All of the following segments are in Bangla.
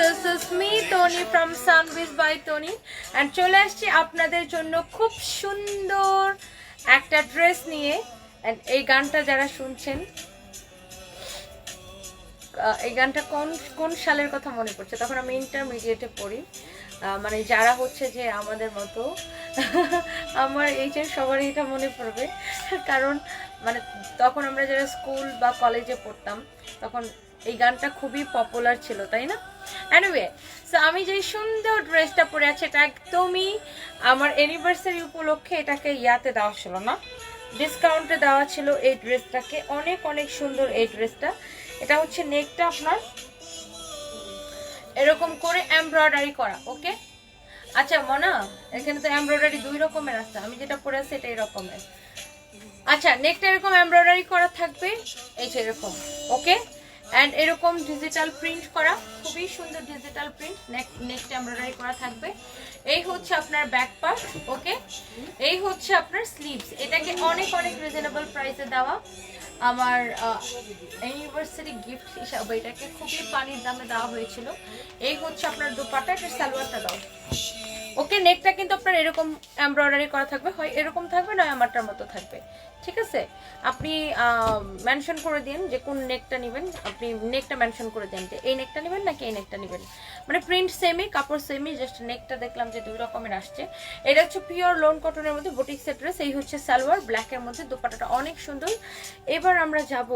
this is me Tony from Sunbiz by Tony and চলে আসছি আপনাদের জন্য খুব সুন্দর একটা ড্রেস নিয়ে। and এই গানটা যারা শুনছেন, এই গানটা কোন কোন সালের কথা মনে পড়ছে? তখন আমি ইন্টারমিডিয়েটে পড়ি, মানে যারা হচ্ছে যে আমাদের মতো আমার এইচের সবারই এটা মনে পড়বে, কারণ মানে তখন আমরা যারা স্কুল বা কলেজে পড়তাম তখন এই গানটা খুবই পপুলার ছিল, তাই না? এনিওয়ে, সো আমি যে সুন্দর ড্রেসটা পরে আছি এটা একদমই আমার অ্যানিভার্সারি উপলক্ষে এটাকে ইয়াতে দেওয়া ছিল না, ডিসকাউন্টে দেওয়া ছিল এই ড্রেসটাকে। অনেক অনেক সুন্দর এই ড্রেসটা। এটা হচ্ছে নেকটা আপনার এরকম করে এমব্রয়ডারি করা, ওকে? আচ্ছা মনা, এখানে তো এমব্রয়ডারি দুই রকমের আছে, আমি যেটা পরে আছি এটা এরকমের। আচ্ছা, নেকটা এরকম এমব্রয়ডারি করা থাকবে, এই যে এরকম, ওকে? অ্যান্ড এরকম ডিজিটাল প্রিন্ট করা, খুবই সুন্দর ডিজিটাল প্রিন্ট, নেকটা এমব্রয়ডারি করা থাকবে। এই হচ্ছে আপনার ব্যাক পার্ট, ওকে? এই হচ্ছে আপনার স্লিভস। এটাকে অনেক অনেক রিজনেবল প্রাইসে দেওয়া, আমার ইউনিভার্সিটি গিফট হিসাবে এটাকে খুবই পানির দামে দেওয়া হয়েছিল। এই হচ্ছে আপনার দুপাট্টা, এটা সালোয়ারটা দাও, ওকে? নেকটা কিন্তু আপনার এরকম এমব্রয়ডারি করা থাকবে, হয় এরকম থাকবে নয় আমারটার মতো থাকবে, ঠিক আছে? আপনি মেনশন করে দিন যে কোন নেকটা নেবেন, আপনি নেকটা মেনশন করে দেন যে এই নেকটা নেবেন নাকি এই নেকটা নেবেন। মানে প্রিন্ট সেমই, কাপড় সেমই, জাস্ট নেকটা দেখলাম যে দুই রকমের আসছে। এটা হচ্ছে পিওর লোন কটনের মধ্যে বুটিক্সের ড্রেস। এই হচ্ছে সালোয়ার, ব্ল্যাকের মধ্যে, দুপাট্টাটা অনেক সুন্দর। এবার আমরা যাব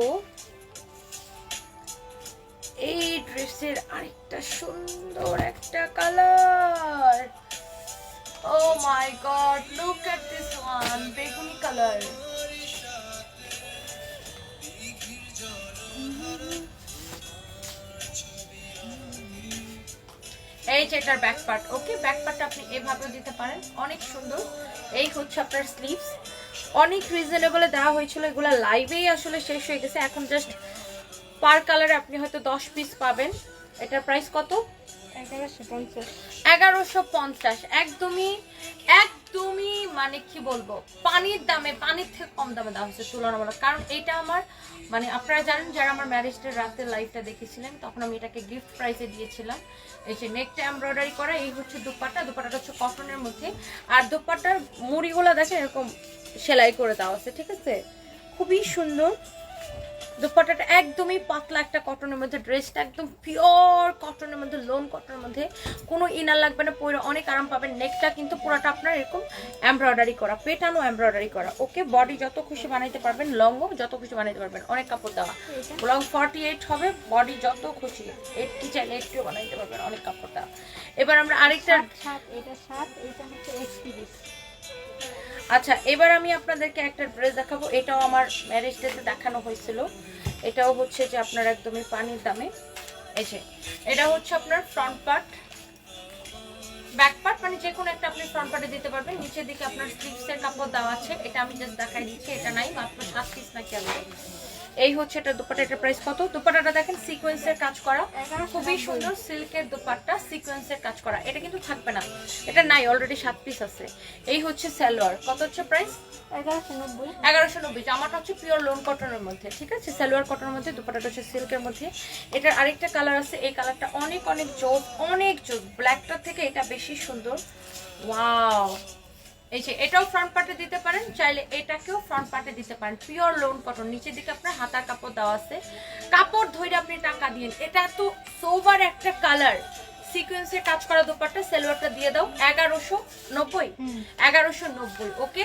এই ড্রেসের আরেকটা সুন্দর একটা colour. Oh my god, look at this one, বেগুনি কালার। এই যে এটার ব্যাক পার্ট, ওকে? ব্যাক পার্টটা আপনি এভাবেও দিতে পারেন, অনেক সুন্দর। এই হচ্ছে আপনার স্লিভস, অনেক রিজনেবলে দেওয়া হয়েছিল, এগুলো লাইভেই আসলে শেষ হয়ে গেছে। এখন জাস্ট পার কালারে আপনি হয়তো 10 পিস পাবেন। এটার প্রাইস কত? 1150। একদমই একদমই মানে কি বলবো, পানির দামে, পানির থেকে কম দামে দেওয়া হয়েছে তুলনামূলক। কারণ এটা আমার মানে আপনারা জানেন যারা আমার ম্যারেজ ডে রাতের লাইভটা দেখেছিলেন তখন আমি এটাকে গিফট প্রাইসে দিয়েছিলাম। এই যে নেকটা এমব্রয়ডারি করা, এই হচ্ছে দুপাট্টা, দুপাট্টাটা হচ্ছে কটনের মধ্যে, আর দুপাট্টার মুড়িগুলো দেখেন এরকম সেলাই করে দেওয়া আছে, ঠিক আছে? খুবই সুন্দর দুপাট্টাটা, একদমই পাতলা একটা কটনের মধ্যে, ড্রেসটা একদম পিওর কটনের মধ্যে, লোন কটনের মধ্যে, কোনো ইনার লাগবে না, পরে অনেক আরাম পাবেন। নেকটা কিন্তু পুরোটা আপনার এরকম এমব্রয়ডারি করা, পেটানো এমব্রয়ডারি করা, ওকে? বডি যত খুশি বানাইতে পারবেন, লংও যত খুশি বানাইতে পারবেন, অনেক কাপড় দেওয়া। লং 48 হবে, বডি যত খুশি 80 চাইলে 80ও বানাইতে পারবেন, অনেক কাপড় দেওয়া। এবার আমরা আরেকটা, আচ্ছা এবার আমি আপনাদেরকে একটা ড্রেস দেখাবো, এটাও আমার ম্যারেজ ডেতে দেখানো হয়েছিল। এটাও হচ্ছে যে আপনার একদমই পানির দামে। এই যে এটা হচ্ছে আপনার ফ্রন্ট পার্ট, ব্যাক পার্ট, মানে যে কোনো একটা আপনি ফ্রন্ট পার্টে দিতে পারবেন। নিচের দিকে আপনার স্লিভসের কাপড় দেওয়া আছে, এটা আমি জাস্ট দেখাই দিচ্ছি, এটা নাই, মাত্র 7 পিস নাকি আছে। এই হচ্ছে এটা দুপাট্টা, এটার প্রাইস কত? দুপাট্টাটা দেখেন সিকোয়েন্সের কাজ করা, খুবই সুন্দর সিল্কের দুপাট্টা, সিকোয়েন্সের কাজ করা। এটা কিন্তু থাকবে না, এটা নাই, অলরেডি 7 পিস আছে। এই হচ্ছে সালোয়ার, কত হচ্ছে প্রাইস? 1190। জামাটা হচ্ছে পিওর লোন কটনের মধ্যে, ঠিক আছে? সালোয়ার কটনের মধ্যে, দুপাট্টাটা হচ্ছে সিল্কের মধ্যে। এটার আরেকটা কালার আছে, এই কালারটা অনেক অনেক জোস, অনেক জোস, ব্ল্যাকটার থেকে এটা বেশি সুন্দর। ওয়াও! এই যে এটাও ফ্রন্ট পার্টে দিতে পারেন, চাইলে এটাকেও ফ্রন্ট পার্টে দিতে পারেন, পিওর লোন কটন। নিচের দিকে আপনার হাতার কাপড় দেওয়া আছে, কাপড় ধরে আপনি টাকা দিন। এটা তো সোভার একটা কালার, সিকোয়েন্সের কাজ করা দুপাট্টা, সালোয়ারটা দিয়ে দাও 1190, 1190, ওকে?